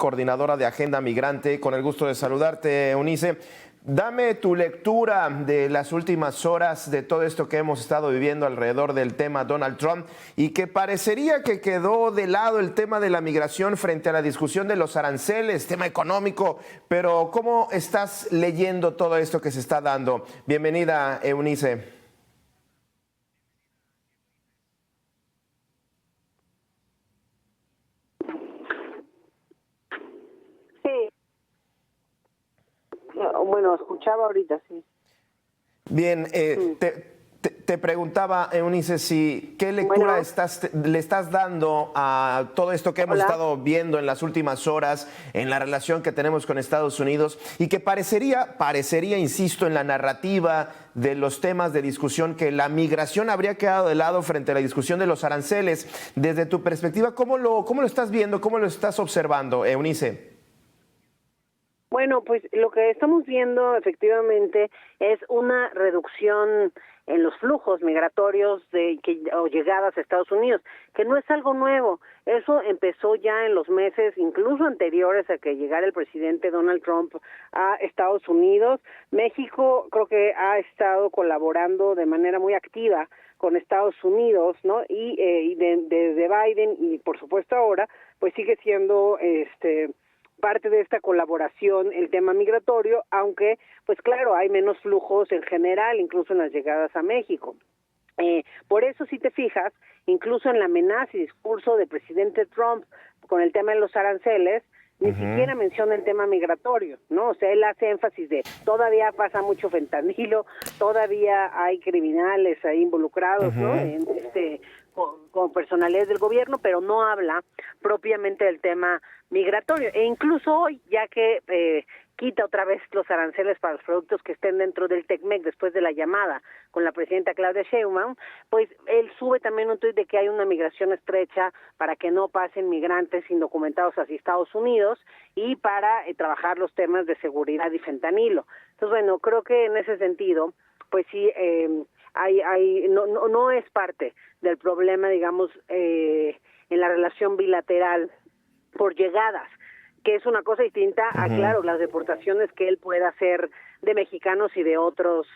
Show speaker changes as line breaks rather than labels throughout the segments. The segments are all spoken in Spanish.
coordinadora de Agenda Migrante. Con el gusto de saludarte, Eunice. Dame tu lectura de las últimas horas de todo esto que hemos estado viviendo alrededor del tema Donald Trump y que parecería que quedó de lado el tema de la migración frente a la discusión de los aranceles, tema económico. Pero ¿cómo estás leyendo todo esto que se está dando? Bienvenida, Eunice.
Sí. Bueno, escuchaba ahorita, sí.
Bien, te preguntaba, Eunice, si qué lectura le estás dando a todo esto que hemos estado viendo en las últimas horas en la relación que tenemos con Estados Unidos y que parecería, insisto, en la narrativa de los temas de discusión, que la migración habría quedado de lado frente a la discusión de los aranceles. Desde tu perspectiva, ¿cómo lo estás viendo? ¿Cómo lo estás observando, Eunice?
Bueno, pues lo que estamos viendo efectivamente es una reducción en los flujos migratorios o llegadas a Estados Unidos, que no es algo nuevo. Eso empezó ya en los meses incluso anteriores a que llegara el presidente Donald Trump a Estados Unidos. México creo que ha estado colaborando de manera muy activa con Estados Unidos, ¿no? Y desde Biden y por supuesto ahora, pues sigue siendo parte de esta colaboración el tema migratorio, aunque, pues claro, hay menos flujos en general, incluso en las llegadas a México. Por eso, si te fijas, incluso en la amenaza y discurso del presidente Trump con el tema de los aranceles, ni siquiera menciona el tema migratorio, ¿no? O sea, él hace énfasis de todavía pasa mucho fentanilo, todavía hay criminales ahí involucrados, ¿no? Con personalidades del gobierno, pero no habla propiamente del tema migratorio. E incluso hoy, ya que quita otra vez los aranceles para los productos que estén dentro del TECMEC después de la llamada con la presidenta Claudia Sheinbaum, pues él sube también un tuit de que hay una migración estrecha para que no pasen migrantes indocumentados hacia Estados Unidos y para trabajar los temas de seguridad y fentanilo. Entonces, bueno, creo que en ese sentido, pues sí, no es parte del problema, digamos, en la relación bilateral por llegadas, que es una cosa distinta a, claro, las deportaciones que él pueda hacer de mexicanos y de otras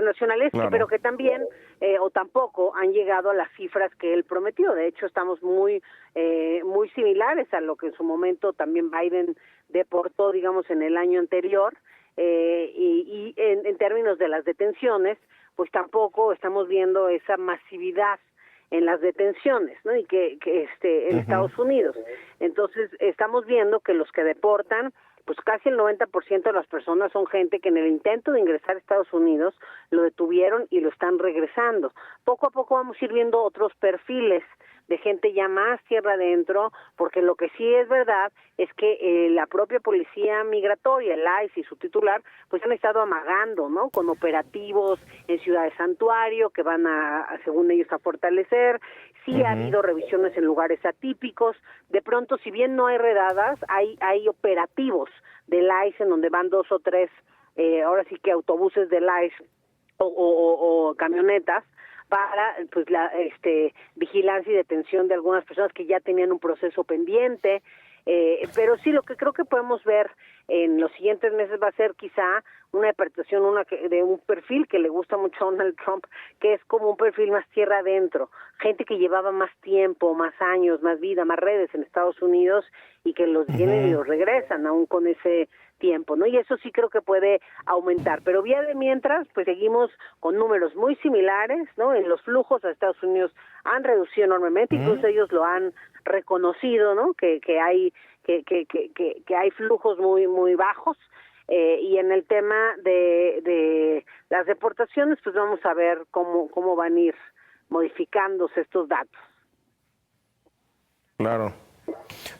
nacionales, claro, pero que también o tampoco han llegado a las cifras que él prometió. De hecho, estamos muy similares a lo que en su momento también Biden deportó, digamos, en el año anterior, y en términos de las detenciones, pues tampoco estamos viendo esa masividad en las detenciones, ¿no? Y que en Estados Unidos. Entonces, estamos viendo que los que deportan, pues casi el 90% de las personas son gente que en el intento de ingresar a Estados Unidos lo detuvieron y lo están regresando. Poco a poco vamos a ir viendo otros perfiles de gente ya más tierra adentro, porque lo que sí es verdad es que la propia policía migratoria, el ICE y su titular, pues han estado amagando, ¿no? Con operativos en ciudades santuario que van según ellos, a fortalecer. Sí ha habido revisiones en lugares atípicos. De pronto, si bien no hay redadas, hay operativos del ICE en donde van 2 o 3, ahora sí que autobuses del ICE o camionetas, para pues la vigilancia y detención de algunas personas que ya tenían un proceso pendiente, pero sí, lo que creo que podemos ver en los siguientes meses va a ser quizá una interpretación de un perfil que le gusta mucho a Donald Trump, que es como un perfil más tierra adentro, gente que llevaba más tiempo, más años, más vida, más redes en Estados Unidos y que los vienen y los regresan aún con ese tiempo, ¿no? Y eso sí creo que puede aumentar, pero vía de mientras, pues seguimos con números muy similares, ¿no? En los flujos a Estados Unidos han reducido enormemente, incluso ellos lo han reconocido, ¿no? Que hay flujos muy bajos, y en el tema de las deportaciones, pues vamos a ver cómo van a ir modificándose estos datos.
Claro.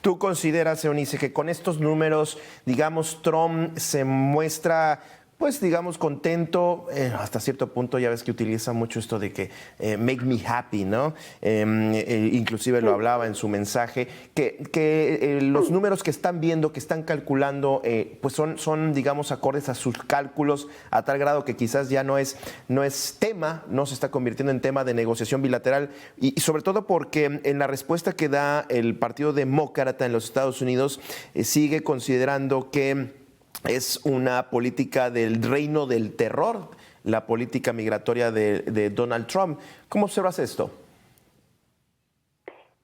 ¿Tú consideras, Eunice, que con estos números, digamos, Trump se muestra pues digamos, contento, hasta cierto punto ya ves que utiliza mucho esto de que make me happy, ¿no? Inclusive lo hablaba en su mensaje, que los números que están viendo, que están calculando, pues son, digamos, acordes a sus cálculos, a tal grado que quizás ya no es tema, no se está convirtiendo en tema de negociación bilateral, y sobre todo porque en la respuesta que da el Partido Demócrata en los Estados Unidos, sigue considerando que es una política del reino del terror, la política migratoria de Donald Trump. ¿Cómo observas esto?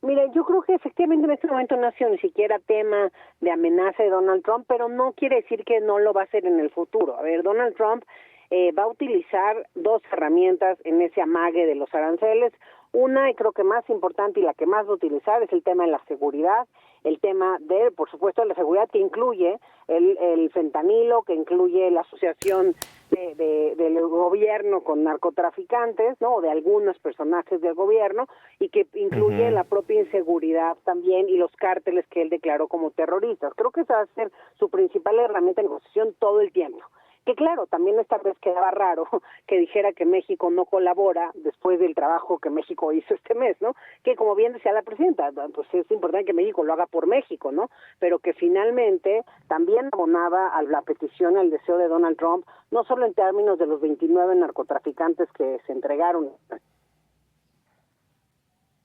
Mira, yo creo que efectivamente en este momento no ha sido ni siquiera tema de amenaza de Donald Trump, pero no quiere decir que no lo va a hacer en el futuro. A ver, Donald Trump va a utilizar dos herramientas en ese amague de los aranceles. Una, y creo que más importante y la que más va a utilizar, es el tema de la seguridad, el tema de, por supuesto, la seguridad que incluye el fentanilo, que incluye la asociación del gobierno con narcotraficantes, ¿no? O de algunos personajes del gobierno, y que incluye la propia inseguridad también y los cárteles que él declaró como terroristas. Creo que esa va a ser su principal herramienta de negociación todo el tiempo. Que claro, también esta vez quedaba raro que dijera que México no colabora después del trabajo que México hizo este mes, ¿no? Que como bien decía la presidenta, pues es importante que México lo haga por México, ¿no? Pero que finalmente también abonaba a la petición, al deseo de Donald Trump, no solo en términos de los 29 narcotraficantes que se entregaron,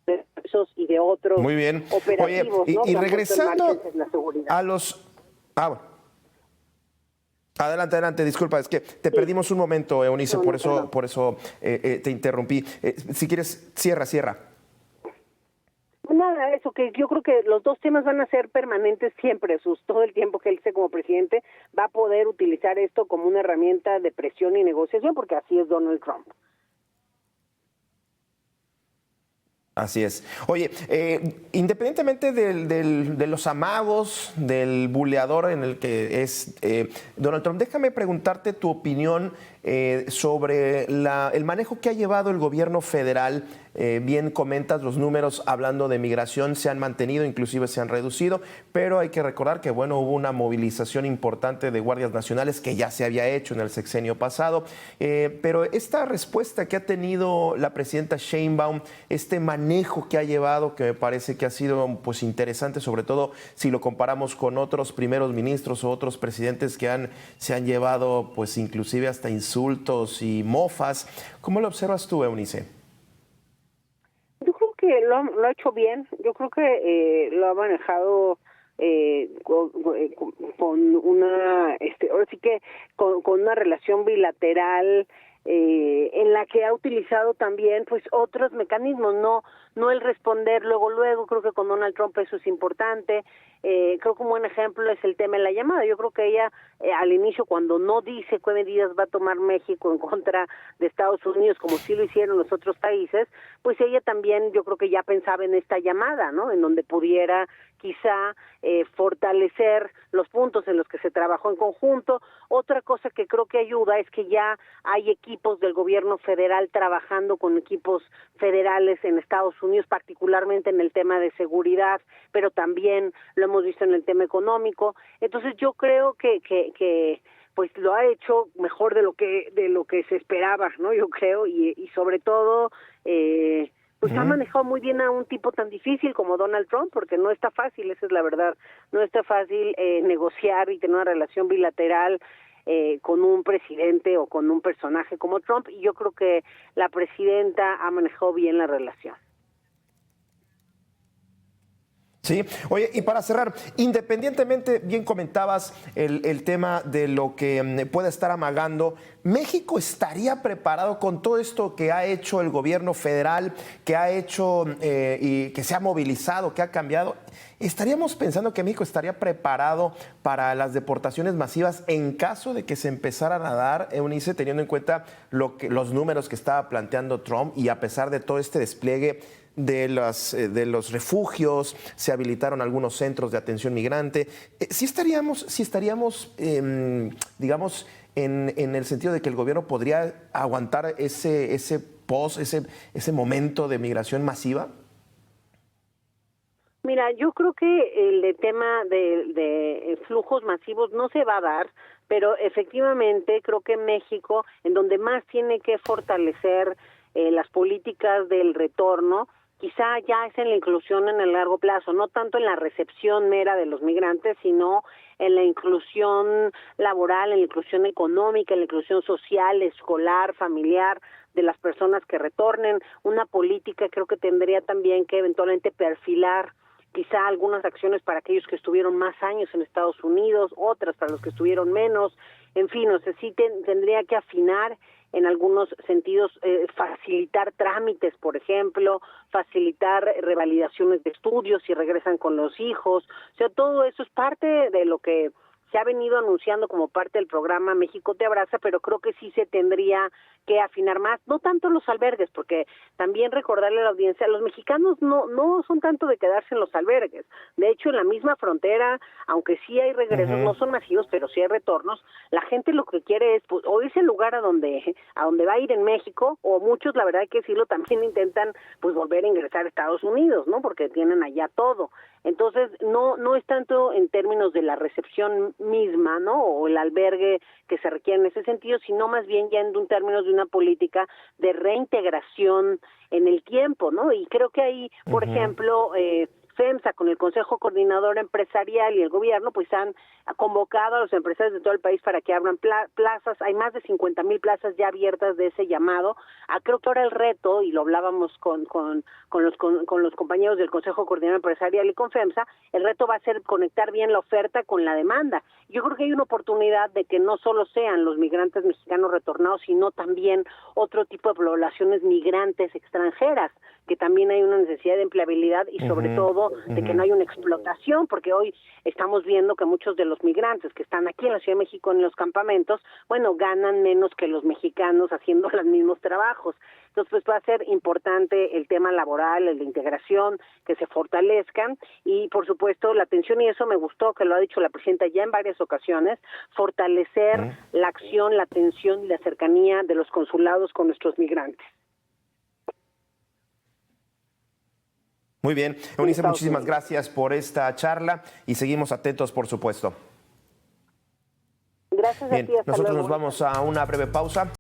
de esos y de otros
muy bien.
operativos.
Oye,
¿no?
y regresando
la seguridad.
a los... Adelante, disculpa, es que te perdimos un momento, Eunice, por eso te interrumpí. Si quieres, cierra.
Nada, eso, que yo creo que los dos temas van a ser permanentes siempre, todo el tiempo que él esté como presidente, va a poder utilizar esto como una herramienta de presión y negociación, porque así es Donald Trump.
Así es. Oye, independientemente de los amagos, del buleador en el que es Donald Trump, déjame preguntarte tu opinión sobre el manejo que ha llevado el gobierno federal. Bien comentas, los números hablando de migración se han mantenido, inclusive se han reducido, pero hay que recordar que bueno, hubo una movilización importante de guardias nacionales que ya se había hecho en el sexenio pasado, pero esta respuesta que ha tenido la presidenta Sheinbaum, este manejo que ha llevado, que me parece que ha sido pues interesante, sobre todo si lo comparamos con otros primeros ministros o otros presidentes que se han llevado pues inclusive hasta insultos y mofas. ¿Cómo lo observas tú, Eunice?
Yo creo que lo ha hecho bien. Yo creo que lo ha manejado con una, ahora sí que con una relación bilateral en la que ha utilizado también pues otros mecanismos, no el responder luego. Creo que con Donald Trump eso es importante. Creo que un buen ejemplo es el tema de la llamada. Yo creo que ella al inicio, cuando no dice qué medidas va a tomar México en contra de Estados Unidos, como sí lo hicieron los otros países, pues ella también yo creo que ya pensaba en esta llamada, ¿no? En donde pudiera quizá fortalecer los puntos en los que se trabajó en conjunto. Otra cosa que creo que ayuda es que ya hay equipos del gobierno federal trabajando con equipos federales en Estados Unidos, particularmente en el tema de seguridad, pero también lo hemos visto en el tema económico. Entonces yo creo que pues lo ha hecho mejor de lo que se esperaba, ¿no? Yo creo, y sobre todo pues ha manejado muy bien a un tipo tan difícil como Donald Trump, porque no está fácil, esa es la verdad, no está fácil negociar y tener una relación bilateral con un presidente o con un personaje como Trump, y yo creo que la presidenta ha manejado bien la relación.
Sí, oye, y para cerrar, independientemente, bien comentabas el tema de lo que pueda estar amagando, ¿México estaría preparado con todo esto que ha hecho el gobierno federal, que ha hecho y que se ha movilizado, que ha cambiado? ¿Estaríamos pensando que México estaría preparado para las deportaciones masivas en caso de que se empezaran a dar, Eunice, teniendo en cuenta los números que estaba planteando Trump y a pesar de todo este despliegue de los refugios, se habilitaron algunos centros de atención migrante? ¿Sí estaríamos digamos, en el sentido de que el gobierno podría aguantar ese momento de migración masiva?
Mira, yo creo que el tema de flujos masivos no se va a dar, pero efectivamente creo que México, en donde más tiene que fortalecer las políticas del retorno, quizá ya es en la inclusión en el largo plazo, no tanto en la recepción mera de los migrantes, sino en la inclusión laboral, en la inclusión económica, en la inclusión social, escolar, familiar, de las personas que retornen. Una política creo que tendría también que eventualmente perfilar quizá algunas acciones para aquellos que estuvieron más años en Estados Unidos, otras para los que estuvieron menos, en fin, o sea, sí tendría que afinar en algunos sentidos, facilitar trámites, por ejemplo, facilitar revalidaciones de estudios si regresan con los hijos, o sea, todo eso es parte de lo que se ha venido anunciando como parte del programa México te abraza, pero creo que sí se tendría que afinar más, no tanto los albergues, porque también recordarle a la audiencia, los mexicanos no son tanto de quedarse en los albergues. De hecho, en la misma frontera, aunque sí hay regresos, no son masivos, pero sí hay retornos, la gente lo que quiere es pues, o irse al lugar a donde va a ir en México, o muchos, la verdad hay que decirlo, también intentan pues volver a ingresar a Estados Unidos, ¿no? Porque tienen allá todo. Entonces, no es tanto en términos de la recepción misma, ¿no? O el albergue que se requiere en ese sentido, sino más bien ya en términos de una política de reintegración en el tiempo, ¿no? Y creo que ahí, por ejemplo, FEMSA con el Consejo Coordinador Empresarial y el gobierno pues han convocado a los empresarios de todo el país para que abran plazas. Hay más de 50,000 plazas ya abiertas de ese llamado. Creo que ahora el reto, y lo hablábamos con los compañeros del Consejo Coordinador Empresarial y con FEMSA, el reto va a ser conectar bien la oferta con la demanda. Yo creo que hay una oportunidad de que no solo sean los migrantes mexicanos retornados, sino también otro tipo de poblaciones migrantes extranjeras, que también hay una necesidad de empleabilidad y sobre todo de que no hay una explotación, porque hoy estamos viendo que muchos de los migrantes que están aquí en la Ciudad de México en los campamentos, bueno, ganan menos que los mexicanos haciendo los mismos trabajos. Entonces, pues va a ser importante el tema laboral, el de integración, que se fortalezcan y, por supuesto, la atención, y eso me gustó, que lo ha dicho la presidenta ya en varias ocasiones, fortalecer la acción, la atención y la cercanía de los consulados con nuestros migrantes.
Muy bien. Eunice, muchísimas gracias por esta charla y seguimos atentos, por supuesto.
Gracias a ti.
Bien, nosotros nos vamos a una breve pausa.